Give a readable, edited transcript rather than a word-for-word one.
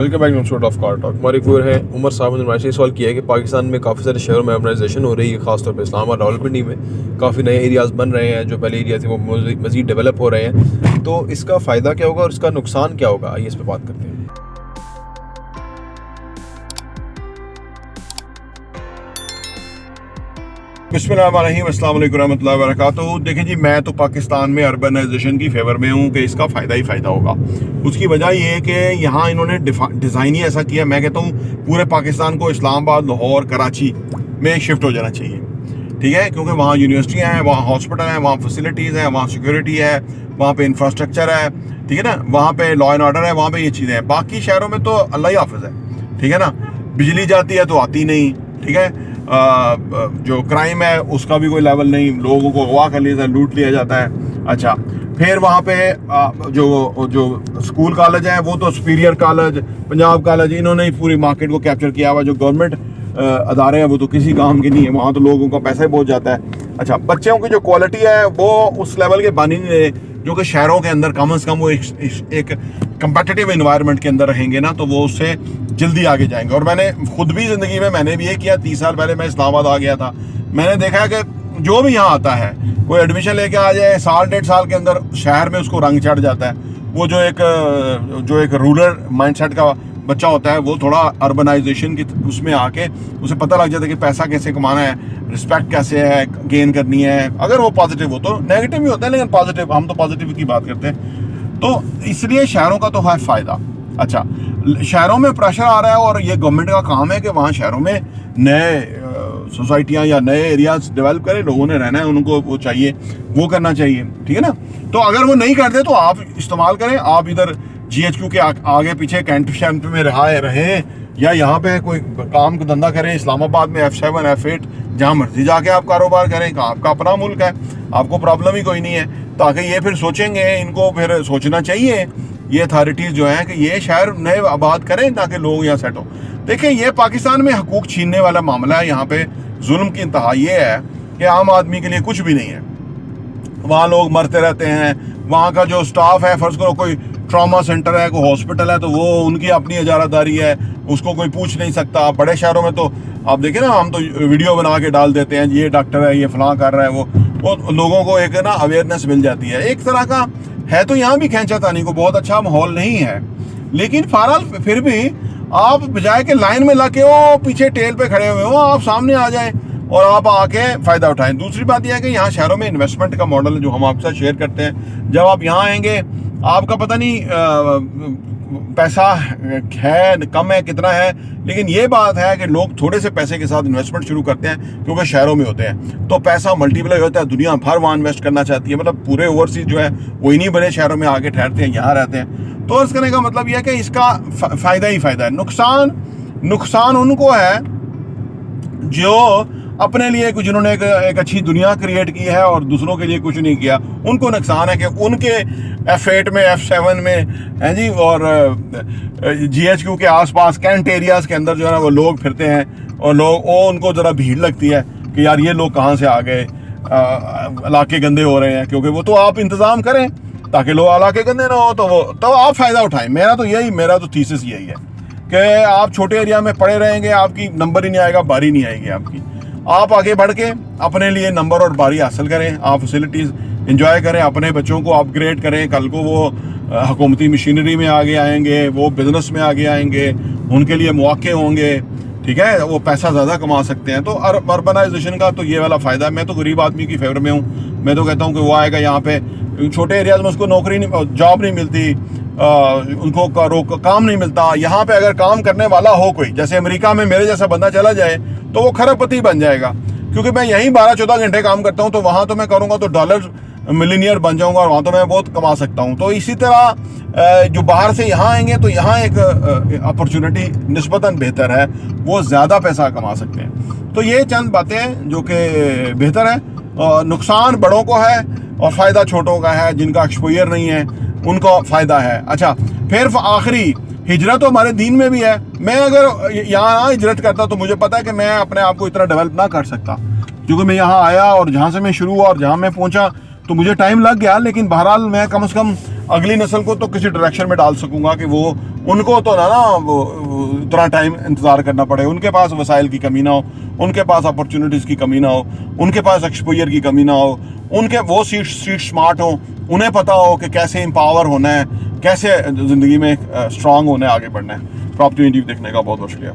Welcome back to student of car talk. हमारे viewer है उमर साहब ने हमारे से सवाल किया है कि पाकिस्तान में काफ़ी सारे शहरों में अर्बनाइजेशन हो रही है, खासतौर पर इस्लामाबाद रावलपिंडी में काफ़ी नए एरियाज़ बन रहे हैं। जो पहले एरिया थे वो मज़ीद डेवलप हो रहे हैं, तो इसका फ़ायदा क्या होगा और इसका नुकसान क्या होगा, आइए इस पर बात करते हैं। बिस्मिल्लाहिर्रहमानिर्रहीम, अस्सलाम वालेकुम रहमतुल्लाहि व बरकातुहू। देखें जी, मैं तो पाकिस्तान में अर्बनाइजेशन की फेवर में हूँ कि इसका फ़ायदा ही फ़ायदा होगा। उसकी वजह ये है कि यहाँ इन्होंने डिज़ाइन ही ऐसा किया, मैं कहता हूँ पूरे पाकिस्तान को इस्लामाबाद, लाहौर, कराची में शिफ्ट हो जाना चाहिए, ठीक है। क्योंकि वहाँ यूनिवर्सिटियाँ हैं, वहाँ हॉस्पिटल हैं, वहाँ फैसिलिटीज़ हैं, वहाँ सिक्योरिटी है, वहाँ पे इंफ्रास्ट्रक्चर है, ठीक है ना, वहाँ पे लॉ एंड ऑर्डर है, वहाँ पे ये चीज़ें हैं। बाकी शहरों में तो अल्लाह ही हाफ़िज़ है, ठीक है ना। बिजली जाती है तो आती नहीं, ठीक है। जो क्राइम है उसका भी कोई लेवल नहीं, लोगों को अगवा कर लिया जाता है, लूट लिया जाता है। अच्छा, फिर वहाँ पे जो स्कूल कॉलेज हैं वो तो सुपीरियर कॉलेज, पंजाब कॉलेज, इन्होंने ही पूरी मार्केट को कैप्चर किया हुआ। जो गवर्नमेंट अदारे हैं वो तो किसी काम के नहीं है, वहाँ तो लोगों का पैसा ही बहुत जाता है। अच्छा, बच्चों की जो क्वालिटी है वो उस लेवल के बन ही नहीं रहे जो कि शहरों के अंदर कम से कम वो एक कंपेटिटिव इन्वायरमेंट के अंदर रहेंगे ना, तो वो उससे जल्दी आगे जाएंगे। और मैंने खुद भी ज़िंदगी में मैंने भी ये किया। 30 साल पहले मैं इस्लामाबाद आ गया था। मैंने देखा है कि जो भी यहाँ आता है, कोई एडमिशन लेके आ जाए, साल डेढ़ साल के अंदर शहर में उसको रंग चढ़ जाता है। वो जो एक रूरल माइंडसेट का बच्चा होता है वो थोड़ा अर्बनाइजेशन की उसमें आके उसे पता लग जाता है कि पैसा कैसे कमाना है, रिस्पेक्ट कैसे है गेन करनी है। अगर वो पॉजिटिव हो तो, नेगेटिव भी होता है लेकिन पॉजिटिव, हम तो पॉजिटिव की बात करते हैं। तो इसलिए शहरों का तो है फ़ायदा। अच्छा, शहरों में प्रेशर आ रहा है और ये गवर्नमेंट का काम है कि वहाँ शहरों में नए सोसाइटियाँ या नए एरियाज डेवलप करें। लोगों ने रहना है, उनको वो चाहिए, वो करना चाहिए, ठीक है ना। तो अगर वो नहीं करते तो आप इस्तेमाल करें, आप इधर GHQ के आगे पीछे कैंट शैंप में रहें या यहाँ पे कोई काम का धंधा करें। इस्लामाबाद में F7 F8 जहाँ मर्जी जाके आप कारोबार करें, आपका अपना मुल्क है, आपको प्रॉब्लम ही कोई नहीं है। ताकि ये फिर सोचेंगे, इनको फिर सोचना चाहिए ये अथॉरिटीज़ जो हैं कि ये शहर नए आबाद करें ताकि लोग यहाँ सेट हो। देखिए, ये पाकिस्तान में हकूक़ छीनने वाला मामला है। यहाँ पे जुल्म की इंतहा ये है कि आम आदमी के लिए कुछ भी नहीं है। वहाँ लोग मरते रहते हैं। वहाँ का जो स्टाफ है, फर्ज करो कोई ट्रॉमा सेंटर है, कोई हॉस्पिटल है, तो वो उनकी अपनी इजारादारी है, उसको कोई पूछ नहीं सकता। बड़े शहरों में तो आप देखें ना, हम तो वीडियो बना के डाल देते हैं, ये डॉक्टर है, ये फलां कर रहा है, वो लोगों को एक ना अवेयरनेस मिल जाती है। एक तरह का है। तो यहाँ भी खींचातानी को बहुत अच्छा माहौल नहीं है, लेकिन बहरहाल फिर भी आप बजाय के लाइन में लगे हो, पीछे टेल पे खड़े हुए हो, आप सामने आ जाएं और आप आके फ़ायदा उठाएं। दूसरी बात यह है कि यहाँ शहरों में इन्वेस्टमेंट का मॉडल जो हम आपके साथ शेयर करते हैं, जब आप यहाँ आएंगे आपका पता नहीं पैसा है कम है कितना है, लेकिन ये बात है कि लोग थोड़े से पैसे के साथ इन्वेस्टमेंट शुरू करते हैं क्योंकि शहरों में होते हैं, तो पैसा मल्टीप्लाई होता है। दुनिया भर वहाँ इन्वेस्ट करना चाहती है, मतलब पूरे ओवरसीज जो है वो इन्हीं बड़े शहरों में आके ठहरते हैं, यहाँ रहते हैं। तो अर्ज़ करने का मतलब यह है कि इसका फ़ायदा ही फ़ायदा है। नुकसान उनको है जो अपने लिए कुछ, जिन्होंने एक अच्छी दुनिया क्रिएट की है और दूसरों के लिए कुछ नहीं किया, उनको नुकसान है कि उनके F8 में F7 में हैं जी, और GHQ के आसपास कैंट एरियाज़ के अंदर जो है ना वो लोग फिरते हैं और उनको ज़रा भीड़ लगती है कि यार ये लोग कहाँ से आ गए, इलाके गंदे हो रहे हैं। क्योंकि वो तो आप इंतज़ाम करें ताकि लोग इलाके गंदे ना हो, तो आप फ़ायदा उठाएं। मेरा तो थीसिस यही है कि आप छोटे एरिया में पड़े रहेंगे, आपकी नंबर ही नहीं आएगा, बारी नहीं आएगी आपकी। आप आगे बढ़ के अपने लिए नंबर और बारी हासिल करें, आप फैसिलिटीज़ इंजॉय करें, अपने बच्चों को अपग्रेड करें। कल को वो हुकूमती मशीनरी में आगे आएंगे, वो बिज़नेस में आगे आएंगे, उनके लिए मौके होंगे, ठीक है, वो पैसा ज़्यादा कमा सकते हैं। तो अर्बनाइजेशन का तो ये वाला फ़ायदा है। मैं तो गरीब आदमी की फेवर में हूँ। मैं तो कहता हूँ कि वो आएगा यहाँ पे, छोटे एरियाज़ में उसको नौकरी नहीं, जॉब नहीं मिलती, उनको काम नहीं मिलता। यहाँ पे अगर काम करने वाला हो कोई, जैसे अमेरिका में मेरे जैसा बंदा चला जाए तो वो खरबपति बन जाएगा। क्योंकि मैं यहीं 12-14 घंटे काम करता हूँ, तो वहाँ तो मैं करूँगा तो डॉलर मिलीनियर बन जाऊँगा और वहाँ तो मैं बहुत कमा सकता हूँ। तो इसी तरह जो बाहर से यहाँ आएंगे तो यहाँ एक अपॉर्चुनिटी निस्बतन बेहतर है, वो ज़्यादा पैसा कमा सकते हैं। तो ये चंद बातें जो कि बेहतर है। नुकसान बड़ों को है और फ़ायदा छोटों का है, जिनका एक्सपोजर नहीं है उनको फ़ायदा है। अच्छा, फिर आखिरी हिजरत तो हमारे दीन में भी है। मैं अगर यहाँ हिजरत करता तो मुझे पता है कि मैं अपने आप को इतना डेवलप ना कर सकता, क्योंकि मैं यहाँ आया और जहाँ से मैं शुरू हुआ और जहाँ मैं पहुँचा तो मुझे टाइम लग गया। लेकिन बहरहाल मैं कम से कम अगली नस्ल को तो किसी डायरेक्शन में डाल सकूँगा कि वो उनको तो ना वो इतना टाइम इंतज़ार करना पड़े, उनके पास वसाइल की कमी ना हो, उनके पास अपॉर्चुनिटीज़ की कमी ना हो, उनके पास एक्सपोजर की कमी ना हो, उनके वो सीट स्मार्ट हो, उन्हें पता हो कि कैसे एम्पावर होना है, कैसे ज़िंदगी में स्ट्रांग होना है, आगे बढ़ना है। प्रॉपर्टी देखने का बहुत बहुत शुक्रिया।